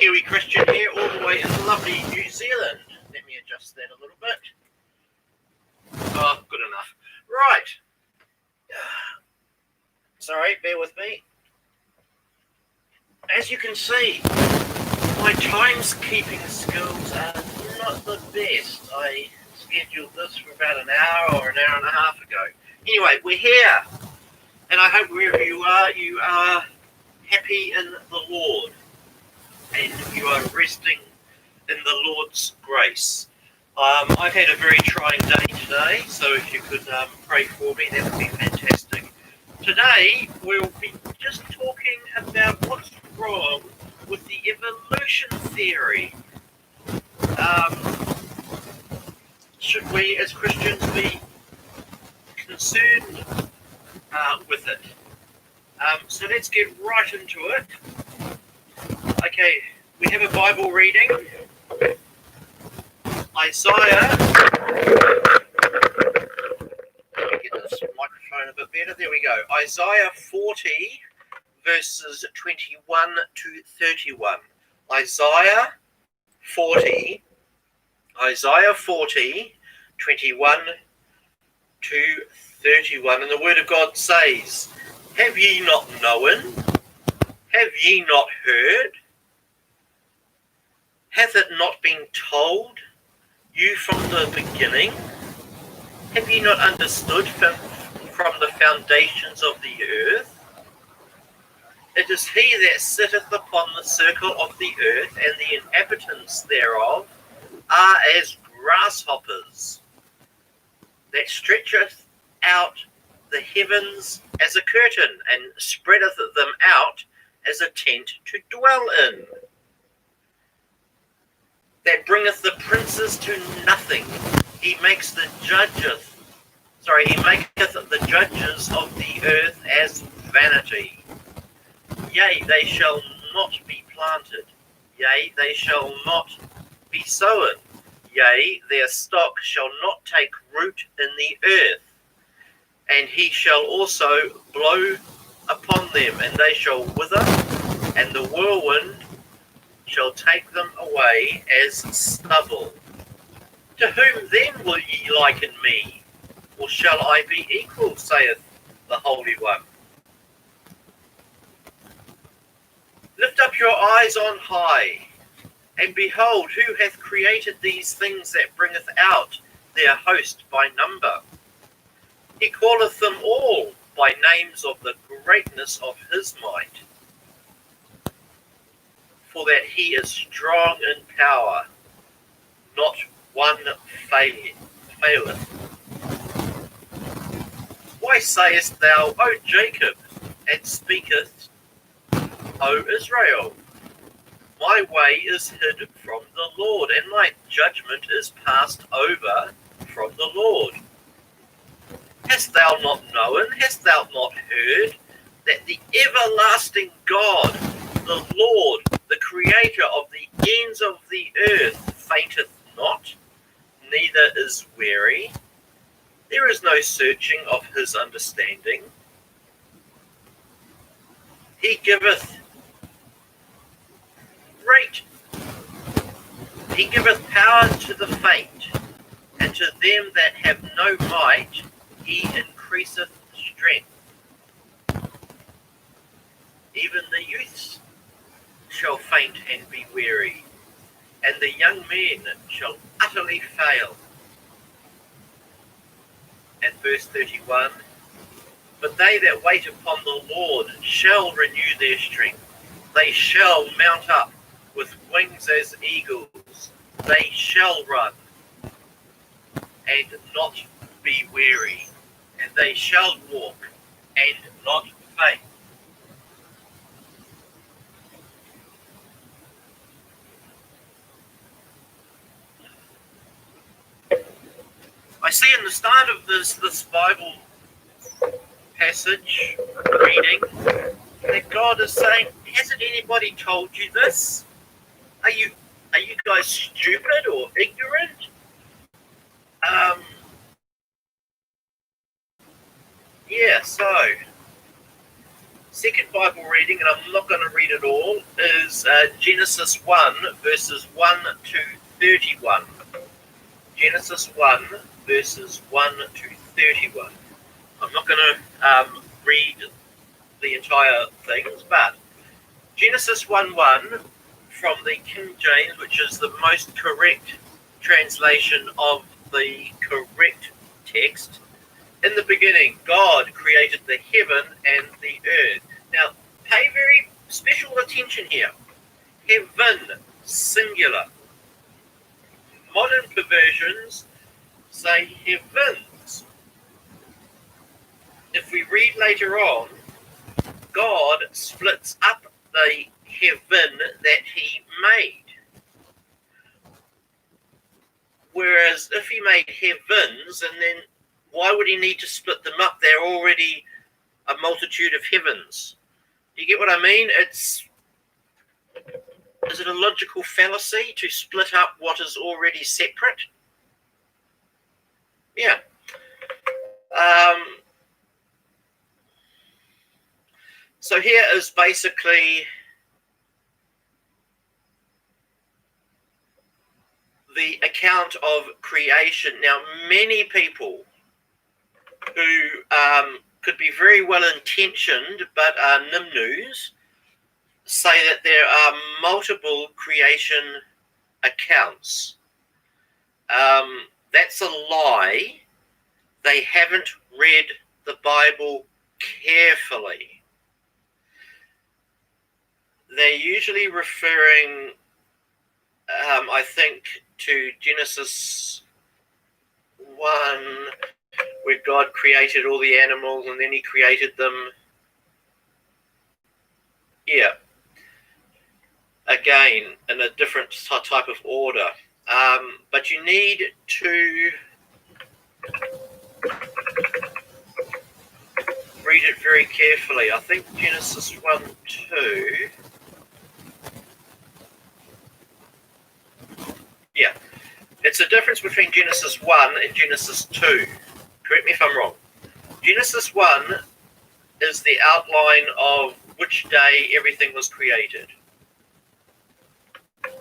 Kiwi Christian here, all the way in lovely New Zealand. Let me adjust that a little bit. Oh, good enough. Right. Sorry, bear with me. As you can see, my timekeeping skills are not the best. I scheduled this for about an hour or an hour and a half ago. Anyway, we're here, and I hope wherever you are happy in the Lord, and you are resting in the Lord's grace. I've had a very trying day today, so if you could pray for me, that would be fantastic. Today, we'll be just talking about what's wrong with the evolution theory. Should we, as Christians, be concerned with it? So let's get right into it. Okay, we have a Bible reading. Isaiah. Let me get this microphone a bit better. There we go. Isaiah 40, verses 21 to 31. Isaiah 40, 21 to 31. And the Word of God says, "Have ye not known? Have ye not heard? Hath it not been told you from the beginning? Have ye not understood from the foundations of the earth? It is he that sitteth upon the circle of the earth, and the inhabitants thereof are as grasshoppers, that stretcheth out the heavens as a curtain, and spreadeth them out as a tent to dwell in, that bringeth the princes to nothing. He maketh the judges of the earth as vanity. Yea, they shall not be planted. Yea, they shall not be sown. Yea, their stock shall not take root in the earth. And he shall also blow upon them, and they shall wither, and the whirlwind shall take them away as stubble. To whom then will ye liken me? Or shall I be equal, saith the Holy One? Lift up your eyes on high, and behold, who hath created these things that bringeth out their host by number? He calleth them all by names of the greatness of his might, for that he is strong in power, not one faileth. Why sayest thou, O Jacob, and speakest, O Israel? My way is hid from the Lord, and my judgment is passed over from the Lord. Hast thou not known, hast thou not heard, that the everlasting God, the Lord, the Creator of the ends of the earth, fainteth not, neither is weary? There is no searching of his understanding. He giveth power to the faint, and to them that have no might he increaseth strength. Even the youths shall faint and be weary, and the young men shall utterly fail." And verse 31, "But they that wait upon the Lord shall renew their strength. They shall mount up with wings as eagles. They shall run and not be weary, and they shall walk and not faint." I see in the start of this Bible passage reading that God is saying, hasn't anybody told you this? Are you guys stupid or ignorant? So second Bible reading, and I'm not going to read it all, is Genesis 1, verses 1 to 31. Genesis 1, verses 1 to 31. I'm not going to read the entire things, but Genesis 1:1 from the King James, which is the most correct translation of the correct text. In the beginning, God created the heaven and the earth. Now, pay very special attention here. Heaven, singular. Modern perversions say heavens. If we read later on, God splits up the heaven that he made. Whereas if he made heavens, and then why would he need to split them up? They're already a multitude of heavens. You get what I mean? Is it a logical fallacy to split up what is already separate? Yeah. So here is basically the account of creation. Now, many people who could be very well intentioned but are nimnus say that there are multiple creation accounts. That's a lie. They haven't read the Bible carefully. They're usually referring, I think, to Genesis 1, where God created all the animals and then he created them. Yeah. Again, in a different type of order. But you need to read it very carefully. I think Genesis 1, 2. Yeah. It's a difference between Genesis 1 and Genesis 2. Correct me if I'm wrong. Genesis 1 is the outline of which day everything was created.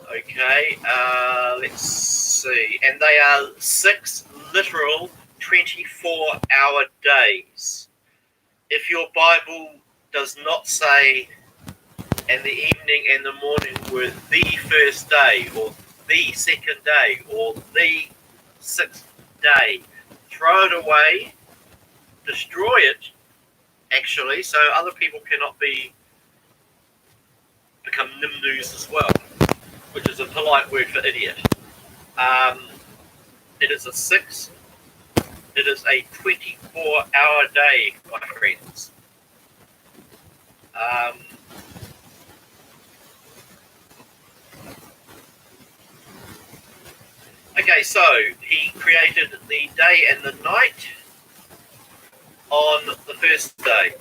Okay, let's see. And they are 6 literal 24-hour days. If your Bible does not say, and the evening and the morning were the first day, or the second day, or the 6th day, throw it away, destroy it, actually, so other people cannot become nimnus as well, which is a polite word for idiot. It is a 24-hour day, my friends. Okay, so he created the day and the night on the first day.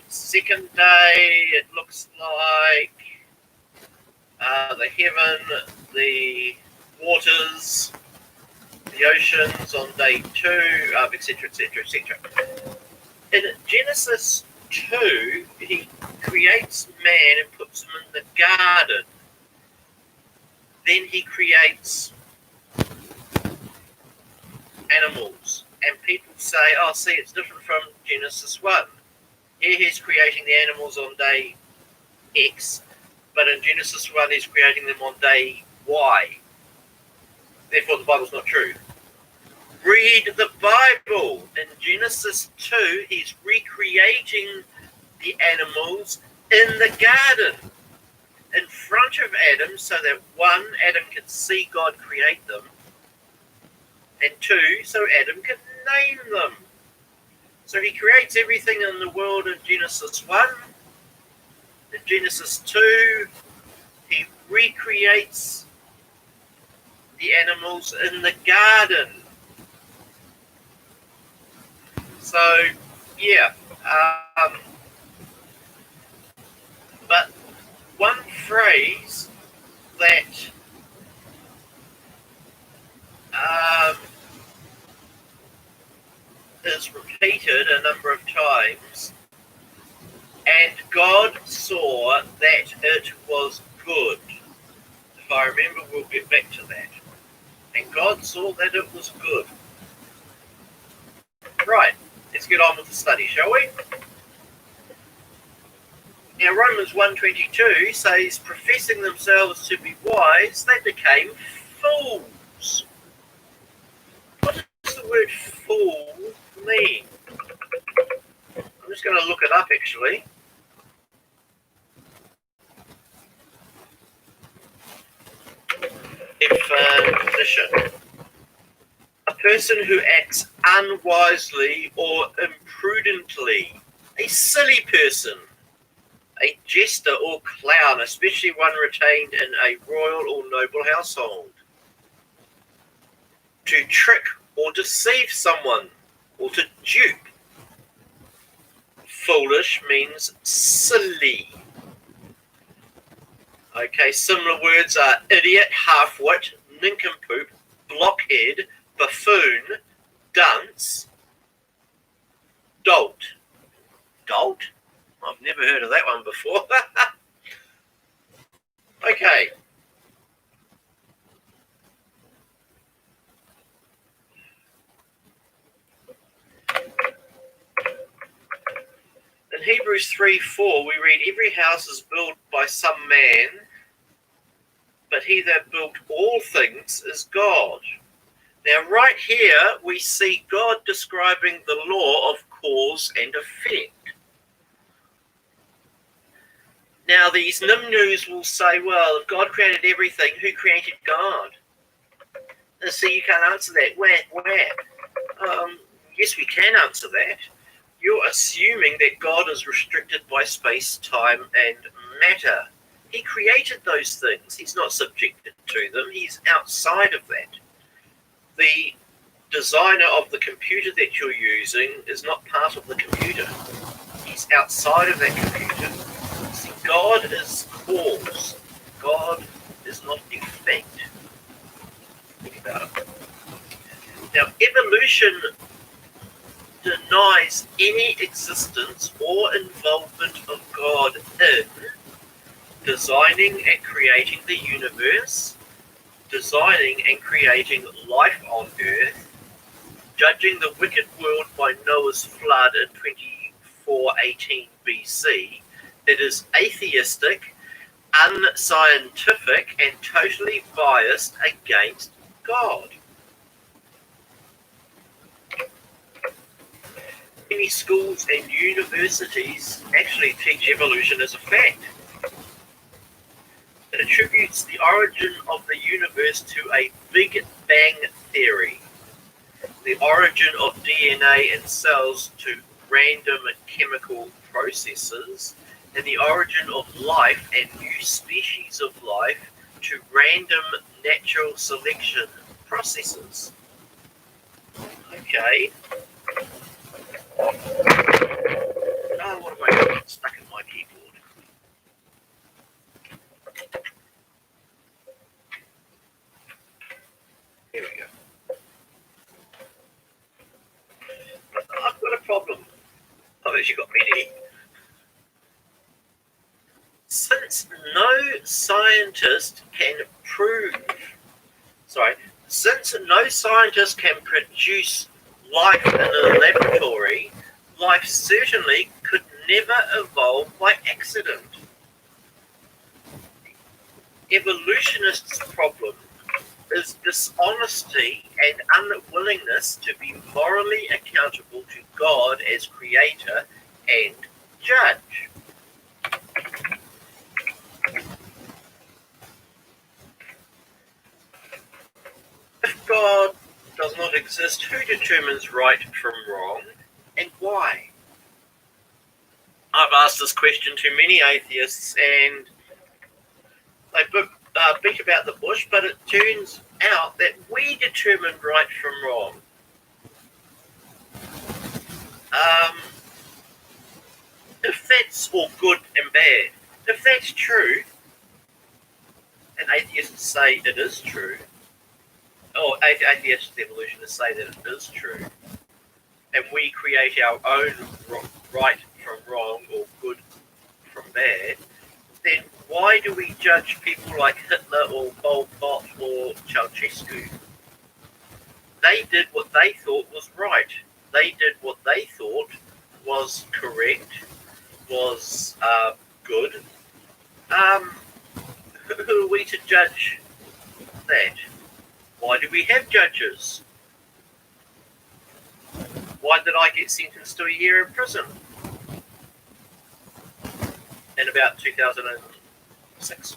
Second day, it looks like the heaven, the waters, the oceans on day 2, etc., etc., etc. In Genesis 2, he creates man and puts him in the garden. Then he creates animals. And people say, oh, see, it's different from Genesis 1. Here he's creating the animals on day X, but in Genesis 1 he's creating them on day Y. Therefore the Bible's not true. Read the Bible. In Genesis 2 he's recreating the animals in the garden in front of Adam, so that 1, Adam can see God create them, and 2, so Adam can name them. So he creates everything in the world in Genesis 1. In Genesis 2, he recreates the animals in the garden. So, yeah. But one phrase that is repeated a number of times, and God saw that it was good. If I remember, we'll get back to that. And God saw that it was good. Right, let's get on with the study, shall we? Now, Romans 1:22 says, professing themselves to be wise, they became fools. What does the word fool mean? I'm just going to look it up, actually. Definition. A person who acts unwisely or imprudently. A silly person. A jester or clown, especially one retained in a royal or noble household. To trick or deceive someone, or to dupe. Foolish means silly. Okay, similar words are idiot, half-wit, nincompoop, blockhead, buffoon, dunce, dolt. Dolt? I've never heard of that one before. Okay. In Hebrews 3:4, we read, every house is built by some man, but he that built all things is God. Now, right here, we see God describing the law of cause and effect. Now, these Nimnus will say, well, if God created everything, who created God? And so you can't answer that. Where? Yes, we can answer that. You're assuming that God is restricted by space, time, and matter. He created those things. He's not subjected to them. He's outside of that. The designer of the computer that you're using is not part of the computer. He's outside of that computer. See, God is cause. God is not effect. Think about it. Now, evolution denies any existence or involvement of God in designing and creating the universe, designing and creating life on earth, judging the wicked world by Noah's flood in 2418 BC. It is atheistic, unscientific, and totally biased against God. Many schools and universities actually teach evolution as a fact. It attributes the origin of the universe to a Big Bang theory, the origin of DNA in cells to random chemical processes, and the origin of life and new species of life to random natural selection processes. Okay. Oh, what have I got stuck in my keyboard? Here we go. I've got a problem. I've actually got many. Since no scientist can produce life in a laboratory, life certainly could never evolve by accident. Evolutionists' problem is dishonesty and unwillingness to be morally accountable to God as creator and judge. If God does not exist, who determines right from wrong and why? I've asked this question to many atheists and they beat about the bush, but it turns out that we determine right from wrong. If that's all good and bad, if that's true, and atheists say it is true, or atheist evolutionists say that it is true, and we create our own right from wrong or good bad, then why do we judge people like Hitler or Pol Pot or Ceausescu? They did what they thought was right. They did what they thought was correct, was good. Who are we to judge that? Why do we have judges? Why did I get sentenced to a year in prison in about 2006?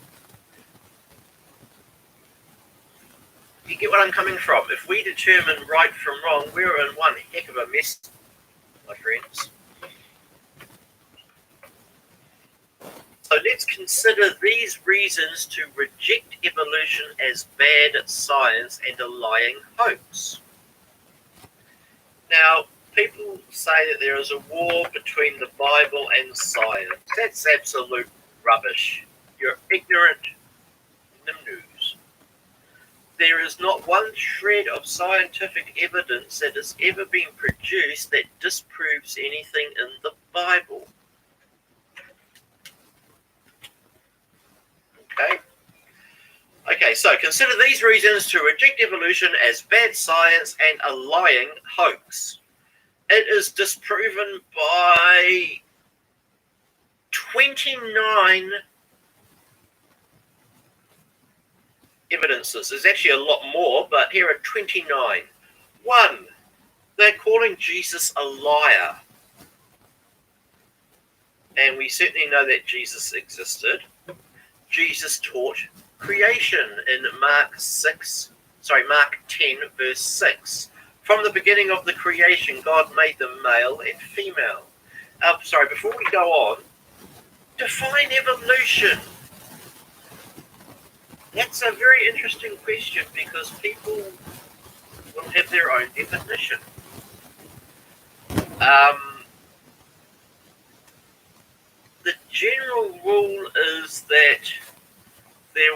You get what I'm coming from. If we determine right from wrong, we're in one heck of a mess, my friends. So let's consider these reasons to reject evolution as bad science and a lying hoax. Now, people say that there is a war between the Bible and science. That's absolute rubbish. You're ignorant nimnoos. There is not one shred of scientific evidence that has ever been produced that disproves anything in the Bible. Okay, so consider these reasons to reject evolution as bad science and a lying hoax. It is disproven by 29 evidences. There's actually a lot more, but here are 29. 1, they're calling Jesus a liar. And we certainly know that Jesus existed. Jesus taught creation in Mark 10, verse 6. From the beginning of the creation, God made them male and female. Before we go on, define evolution. That's a very interesting question because people will have their own definition. The general rule is that there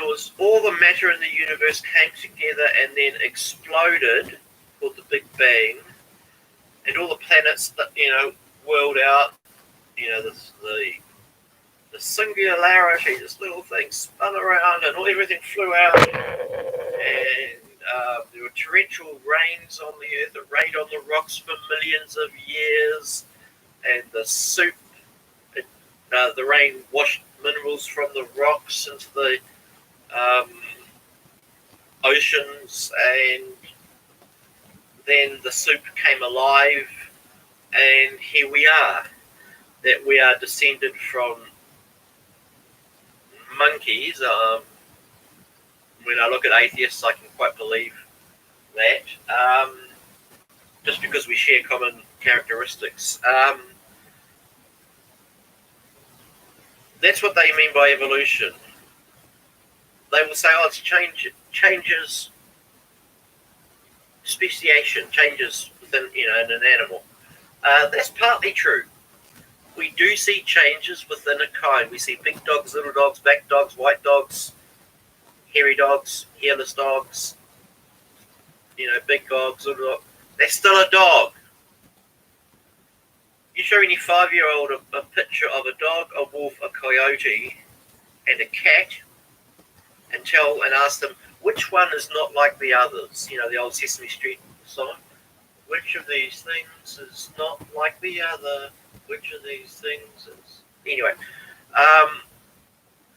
was all the matter in the universe came together and then exploded, called the Big Bang, and all the planets that whirled out. The singularity, this little thing spun around and everything flew out, and there were torrential rains on the earth that rained on the rocks for millions of years, and the rain washed minerals from the rocks into the oceans, and then the soup came alive, and here we are, that we are descended from monkeys. When I look at atheists, I can quite believe that, just because we share common characteristics. That's what they mean by evolution. They will say, it's changes, speciation, changes within, in an animal. That's partly true. We do see changes within a kind. We see big dogs, little dogs, black dogs, white dogs, hairy dogs, hairless dogs, big dogs, little dogs. They're still a dog. You show any 5-year-old a picture of a dog, a wolf, a coyote, and a cat, and ask them which one is not like the others. The old Sesame Street song. Which of these things is not like the other? Which of these things is... Anyway,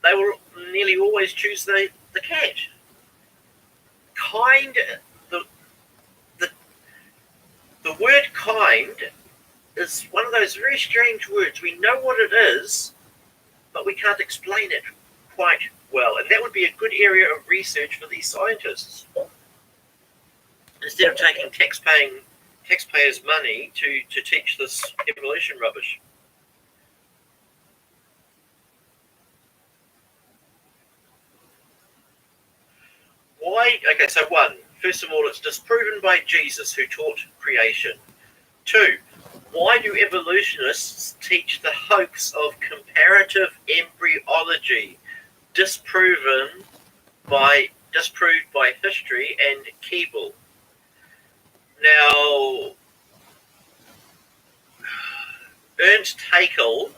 they will nearly always choose the cat. Kind, the word kind is one of those very strange words. We know what it is, but we can't explain it quite well. And that would be a good area of research for these scientists. Instead of taking taxpayers' money to teach this evolution rubbish. Why? Okay, so 1, first of all, it's disproven by Jesus, who taught creation. 2, why do evolutionists teach the hoax of comparative embryology, disproved by history and Keble? Now, Ernst Haeckel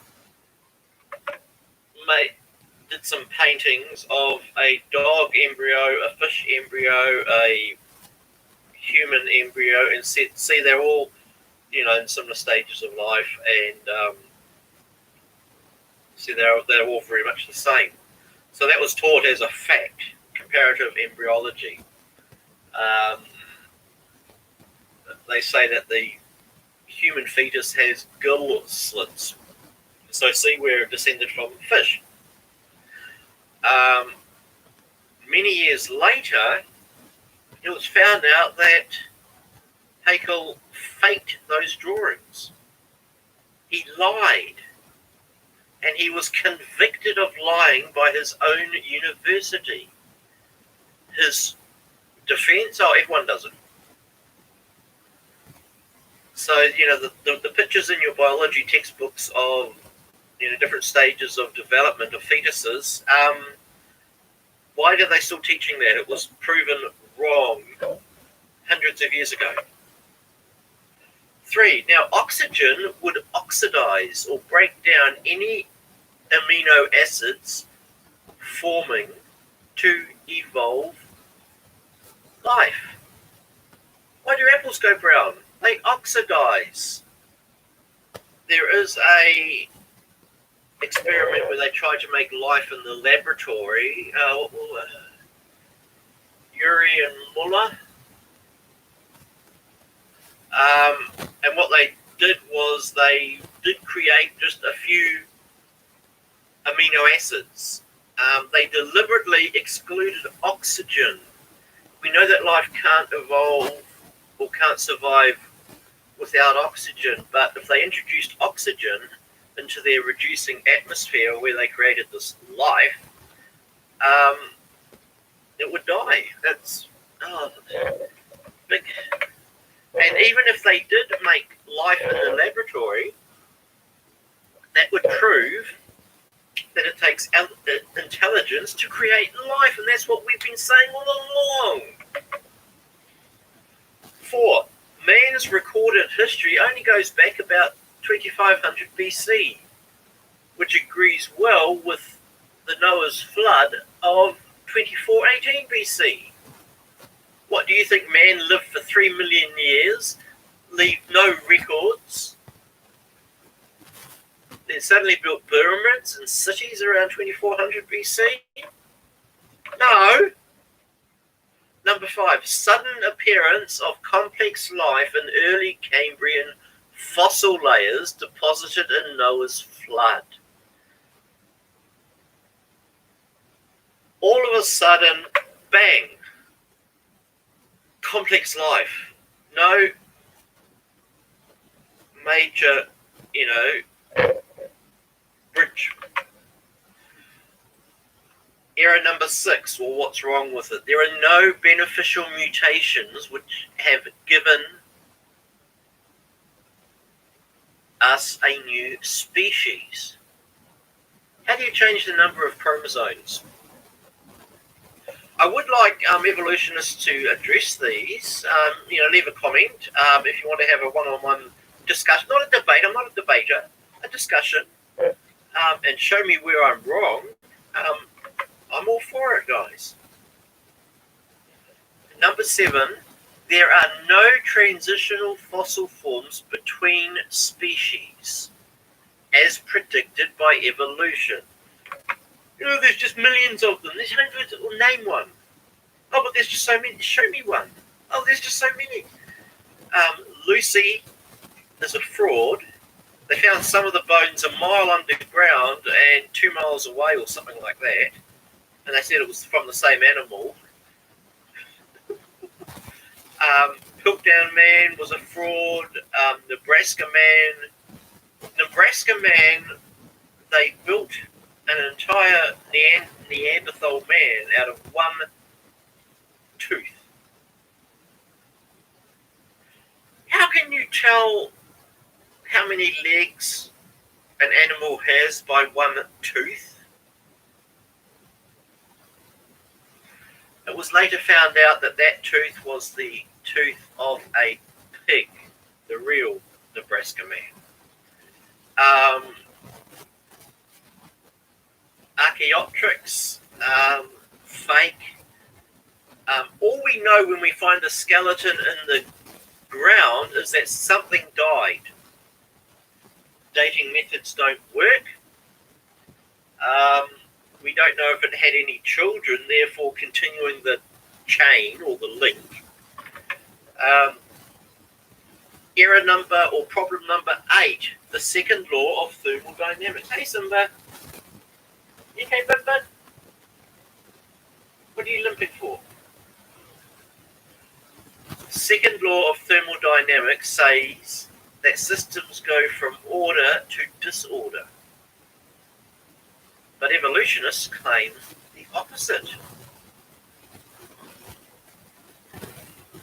did some paintings of a dog embryo, a fish embryo, a human embryo, and see they're all, in similar stages of life, and see they're all very much the same. So that was taught as a fact, comparative embryology. They say that the human fetus has gill slits. So see, we're descended from fish. Many years later, it was found out that Haeckel faked those drawings. He lied, and he was convicted of lying by his own university. His defense, everyone does it. So, the pictures in your biology textbooks of, different stages of development of fetuses, why are they still teaching that? It was proven wrong hundreds of years ago. 3, now oxygen would oxidize or break down any amino acids forming to evolve life. Why do apples go brown? They oxidize. There is a experiment where they tried to make life in the laboratory. Urey and Muller. And what they did was they did create just a few amino acids. They deliberately excluded oxygen. We know that life can't evolve or can't survive without oxygen, but if they introduced oxygen into their reducing atmosphere where they created this life, it would die. That's big. And even if they did make life in the laboratory, that would prove that it takes intelligence to create life, and that's what we've been saying all along. 4, man's recorded history only goes back about 2500 BC, which agrees well with the Noah's flood of 2418 BC. What do you think? Man lived for 3 million years, leave no records, then suddenly built pyramids and cities around 2400 BC? No. Number 5, sudden appearance of complex life in early Cambrian fossil layers deposited in Noah's flood. All of a sudden, bang, complex life. No major, bridge. Error number 6, well, what's wrong with it? There are no beneficial mutations which have given us a new species. How do you change the number of chromosomes? I would like evolutionists to address these. Leave a comment if you want to have a one-on-one discussion. Not a debate. I'm not a debater. A discussion. And show me where I'm wrong. I'm all for it, guys. Number 7, there are no transitional fossil forms between species, as predicted by evolution. There's just millions of them. There's hundreds. Well, name one. Oh, but there's just so many. Show me one. Oh, there's just so many. Lucy is a fraud. They found some of the bones a mile underground and 2 miles away or something like that. And they said it was from the same animal. Piltdown Man was a fraud. Nebraska Man, they built an entire Neanderthal man out of one tooth. How can you tell how many legs an animal has by one tooth? It was later found out that that tooth was the tooth of a pig, the real Nebraska Man. Archaeopteryx, fake. All we know when we find a skeleton in the ground is that something died. Dating methods don't work. We don't know if it had any children, therefore continuing the chain or the link. Error number or problem number 8, the second law of thermodynamics. Hey Simba, you okay, bud? What are you limping for? Second law of thermodynamics says that systems go from order to disorder. But evolutionists claim the opposite.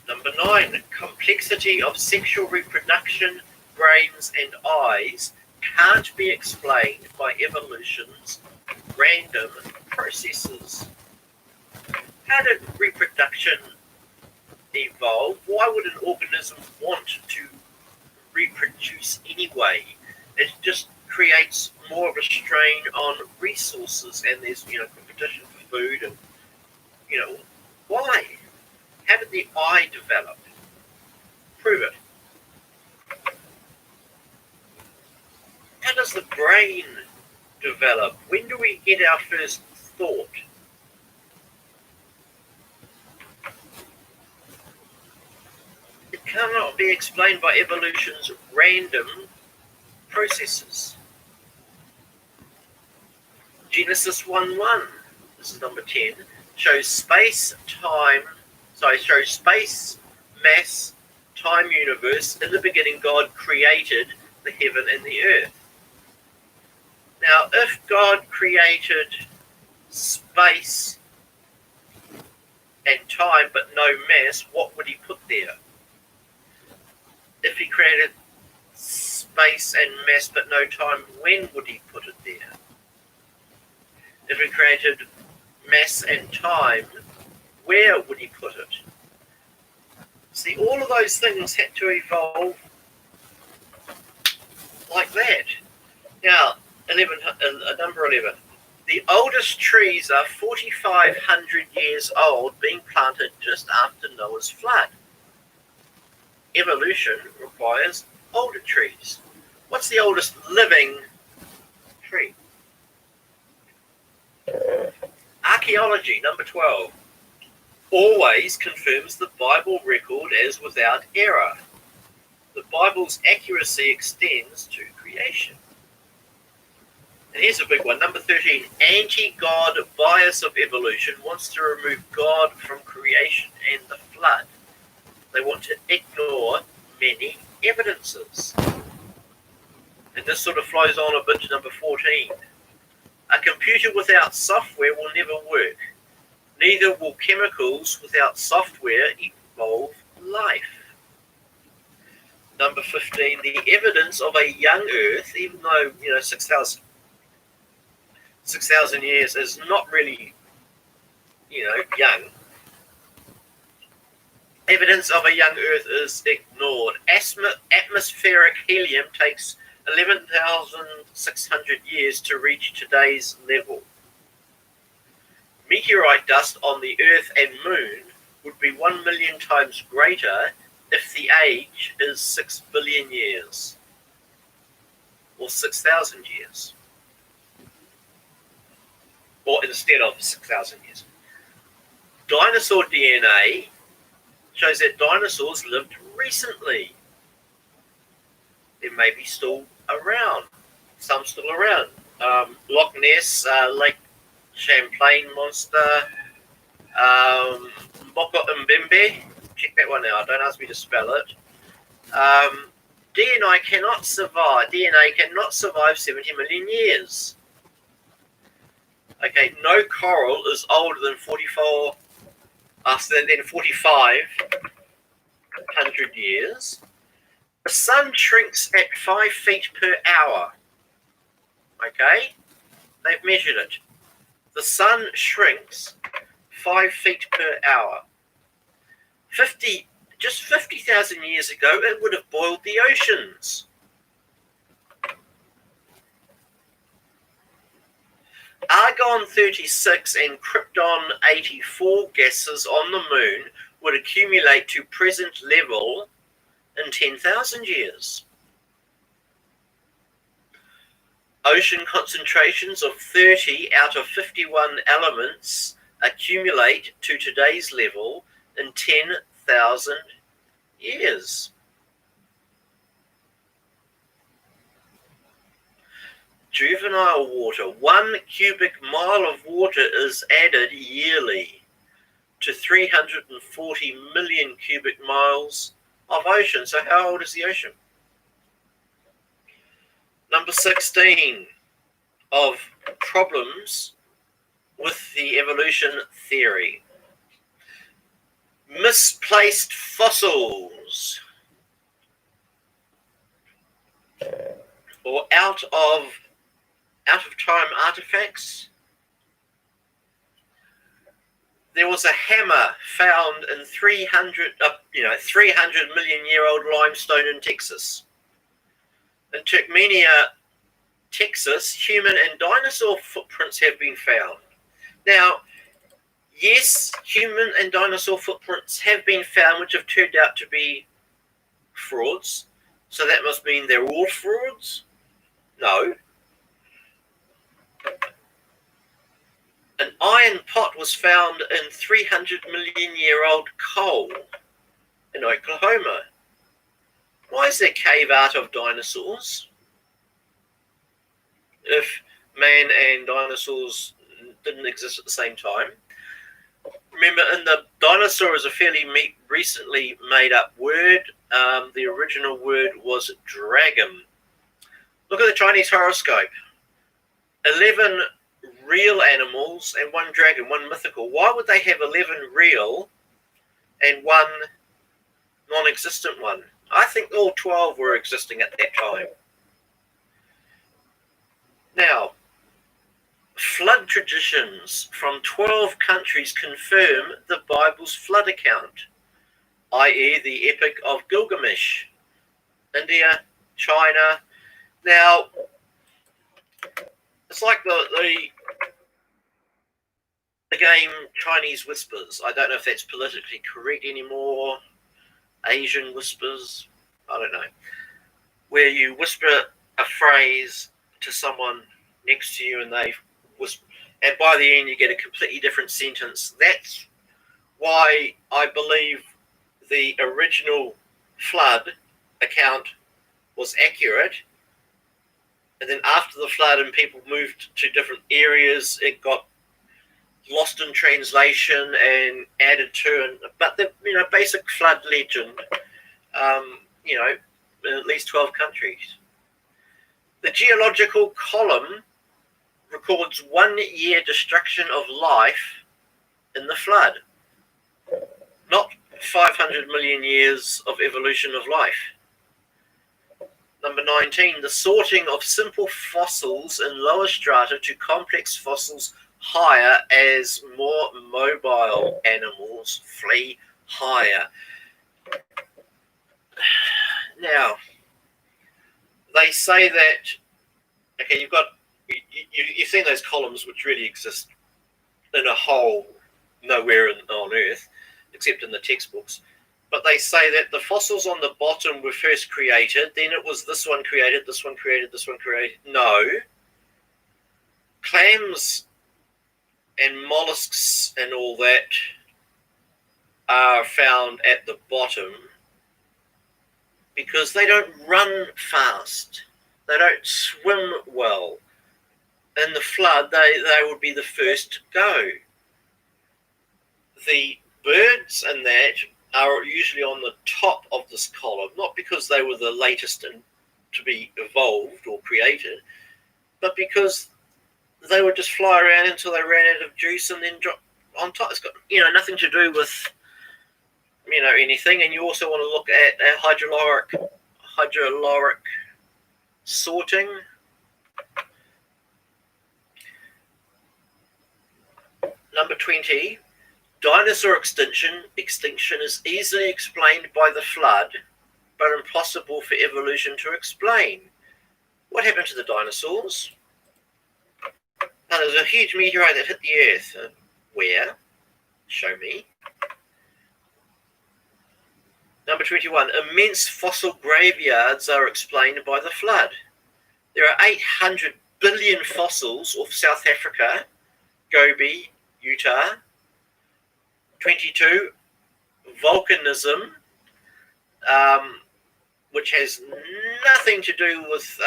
Number 9, complexity of sexual reproduction, brains and eyes can't be explained by evolution's random processes. How did reproduction evolve? Why would an organism want to reproduce anyway? It just creates more of a strain on resources, and there's competition for food, and why? How did the eye develop? Prove it. How does the brain develop? When do we get our first thought? It cannot be explained by evolution's random processes. Genesis 1:1, this is number 10, shows space, mass, time, universe. In the beginning, God created the heaven and the earth. Now, if God created space and time but no mass, what would he put there? If he created space and mass but no time, when would he put it there? If he created mass and time, where would he put it? See, all of those things had to evolve like that. Now, number 11. The oldest trees are 4,500 years old, being planted just after Noah's flood. Evolution requires older trees. What's the oldest living tree? Archaeology, number 12. Always confirms the Bible record as without error. The Bible's accuracy extends to creation. And here's a big one, number 13. Anti-God bias of evolution wants to remove God from creation and the flood. They want to ignore many evidences. And this sort of flows on a bit to number 14. A computer without software will never work. Neither will chemicals without software evolve life. Number 15, the evidence of a young Earth, even though 6,000 years is not really young. Evidence of a young Earth is ignored. Atmospheric helium takes 11,600 years to reach today's level. Meteorite dust on the Earth and Moon would be 1 million times greater if the age is 6 billion years, or 6,000 years, or instead of 6,000 years. Dinosaur DNA shows that dinosaurs lived recently. They may be still around, some still around. Loch Ness, Lake Champlain monster, Moko Mbembe, check that one out, don't ask me to spell it. DNA cannot survive 70 million years. Okay, no coral is older than 4,500 years. The sun shrinks at 5 feet per hour. Okay, they've measured it. The sun shrinks 5 feet per hour. 50,000 years ago, it would have boiled the oceans. Argon-36 and Krypton-84 gases on the moon would accumulate to present level in 10,000 years. Ocean concentrations of 30 out of 51 elements accumulate to today's level in 10,000 years. Juvenile water. 1 cubic mile of water is added yearly to 340 million cubic miles of ocean. So how old is the ocean? Number 16 of problems with the evolution theory. Misplaced fossils, or out of time artifacts. There was a hammer found in 300 million year old limestone in Texas. In Turkmenia, Texas, human and dinosaur footprints have been found. Now, yes, human and dinosaur footprints have been found, which have turned out to be frauds. So that must mean they're all frauds? No. An iron pot was found in 300 million year old coal in Oklahoma. Why is there cave art of dinosaurs? If man and dinosaurs didn't exist at the same time. Remember, the dinosaur is a fairly recently made up word. The original word was dragon. Look at the Chinese horoscope. 11 real animals and 1 dragon, 1 mythical. Why would they have 11 real and 1 non-existent one? I think all 12 were existing at that time. Now, flood traditions from 12 countries confirm the Bible's flood account, i.e. the Epic of Gilgamesh. India, China. Now, it's like the game Chinese Whispers. I don't know if that's politically correct anymore. Asian Whispers. I don't know. Where you whisper a phrase to someone next to you and they whisper, and by the end you get a completely different sentence. That's why I believe the original flood account was accurate. And then after the flood and people moved to different areas, it got lost in translation and added to. But the basic flood legend, in at least 12 countries. The geological column records 1 year destruction of life in the flood, not 500 million years of evolution of life. Number 19, the sorting of simple fossils in lower strata to complex fossils higher as more mobile animals flee higher. Now, they say that, okay, you've seen those columns which really exist in a hole nowhere on Earth, except in the textbooks. But they say that the fossils on the bottom were first created, then it was this one created, this one created, this one created. No. Clams and mollusks and all that are found at the bottom because they don't run fast. They don't swim well. In the flood, they would be the first to go. The birds and that are usually on the top of this column, not because they were the latest to be evolved or created, but because they would just fly around until they ran out of juice and then drop on top. It's got nothing to do with anything. And you also want to look at hydroloric sorting. Number 20. Dinosaur extinction is easily explained by the flood, but impossible for evolution to explain. What happened to the dinosaurs? And there's a huge meteorite that hit the Earth. Where? Show me. Number 21. Immense fossil graveyards are explained by the flood. There are 800 billion fossils off South Africa, Gobi, Utah. 22. Volcanism, which has nothing to do with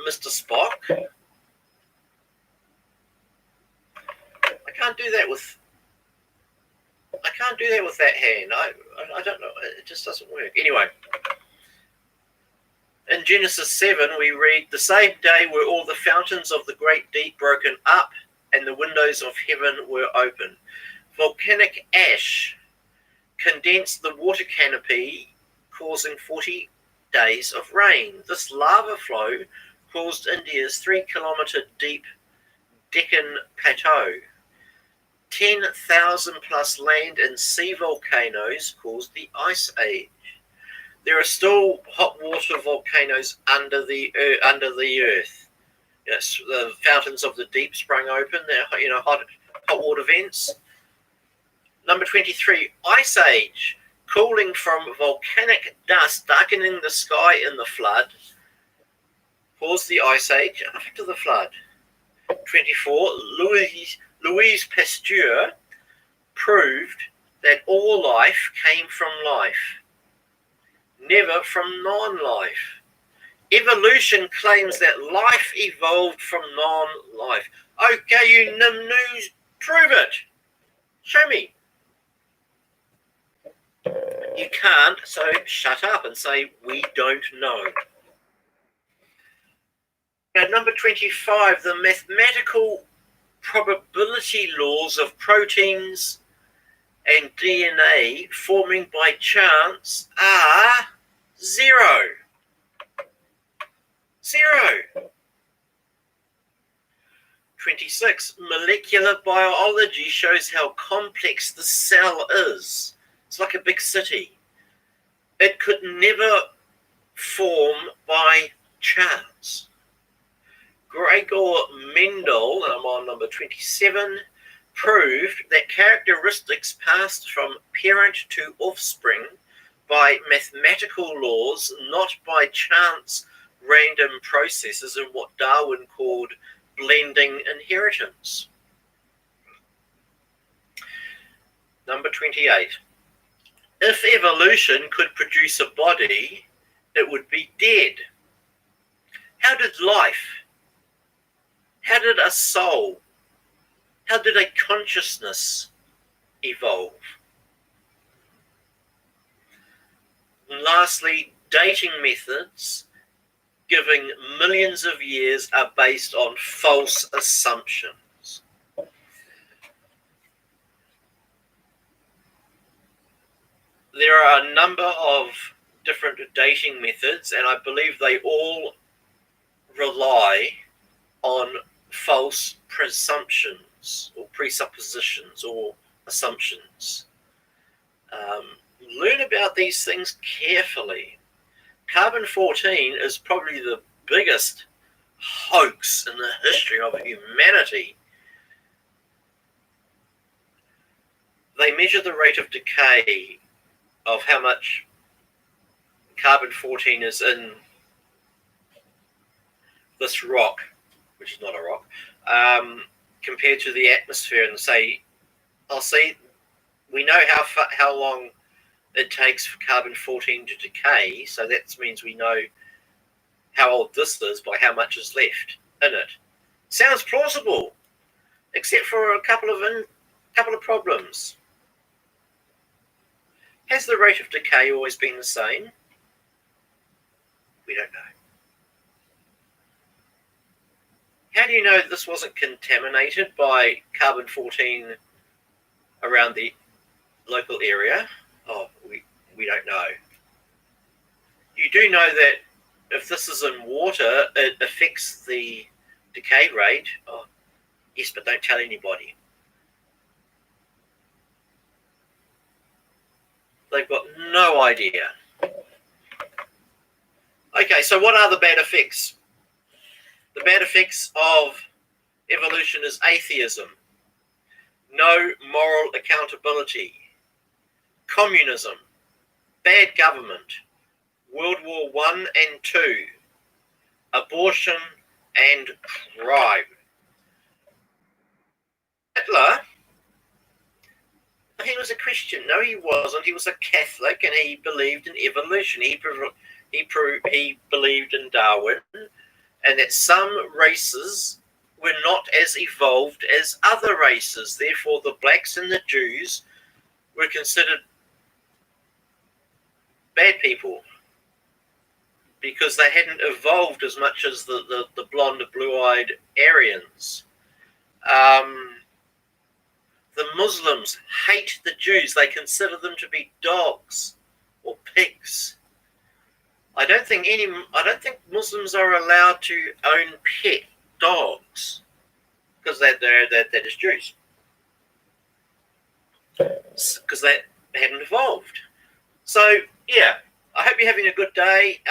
Mr. Spock. I can't do that with that hand. I don't know. It just doesn't work. Anyway, in Genesis 7, we read, the same day were all the fountains of the great deep broken up, and the windows of heaven were open. Volcanic ash condensed the water canopy, causing 40 days of rain. This lava flow caused India's 3-kilometer deep Deccan Plateau. 10,000 plus land and sea volcanoes caused the Ice Age. There are still hot water volcanoes under the earth. Yes, the fountains of the deep sprung open. They're hot water vents. Number 23, Ice Age. Cooling from volcanic dust darkening the sky in the flood caused the Ice Age after the flood. 24, Louis Pasteur proved that all life came from life, never from non-life. Evolution claims that life evolved from non-life. Okay, you nim-noos, prove it. Show me. You can't, so shut up and say, we don't know. Now, number 25, the mathematical probability laws of proteins and DNA forming by chance are zero. Zero. 26, molecular biology shows how complex the cell is. It's like a big city. It could never form by chance. Gregor Mendel, and I'm on number 27, proved that characteristics passed from parent to offspring by mathematical laws, not by chance random processes in what Darwin called blending inheritance. Number 28. If evolution could produce a body, it would be dead. How did life, how did a soul, how did a consciousness evolve? And lastly, dating methods giving millions of years are based on false assumptions. There are a number of different dating methods, and I believe they all rely on false presumptions or presuppositions or assumptions. Learn about these things carefully. Carbon-14 is probably the biggest hoax in the history of humanity. They measure the rate of decay of how much carbon-14 is in this rock, which is not a rock, compared to the atmosphere, and say, we know how long it takes for carbon-14 to decay, so that means we know how old this is by how much is left in it. Sounds plausible, except for a couple of problems. Has the rate of decay always been the same? We don't know. How do you know this wasn't contaminated by carbon-14 around the local area? Oh, we don't know. You do know that if this is in water, it affects the decay rate. Oh, yes, but don't tell anybody. They've got no idea. Okay, so what are the bad effects? The bad effects of Evolution is atheism. No moral accountability. Communism. Bad government. World War I and II. Abortion and crime. Hitler, he was a Christian. No, he wasn't. He was a Catholic, and he believed in evolution. He believed in Darwin, and that some races were not as evolved as other races. Therefore, the blacks and the Jews were considered bad people because they hadn't evolved as much as the blonde, blue-eyed Aryans. The Muslims hate the Jews. They consider them to be dogs or pigs. I don't think Muslims are allowed to own pet dogs because that is Jews. Because they hadn't evolved. So yeah, I hope you're having a good day.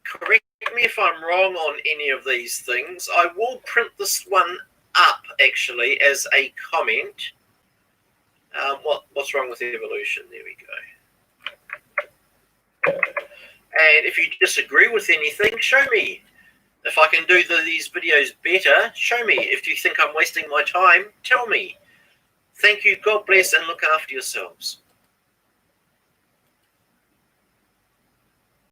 Correct me if I'm wrong on any of these things. I will print this one up actually as a comment. What's wrong with evolution? There we go. And if you disagree with anything, show me. If I can do these videos better, show me. If you think I'm wasting my time, tell me. Thank you. God bless and look after yourselves.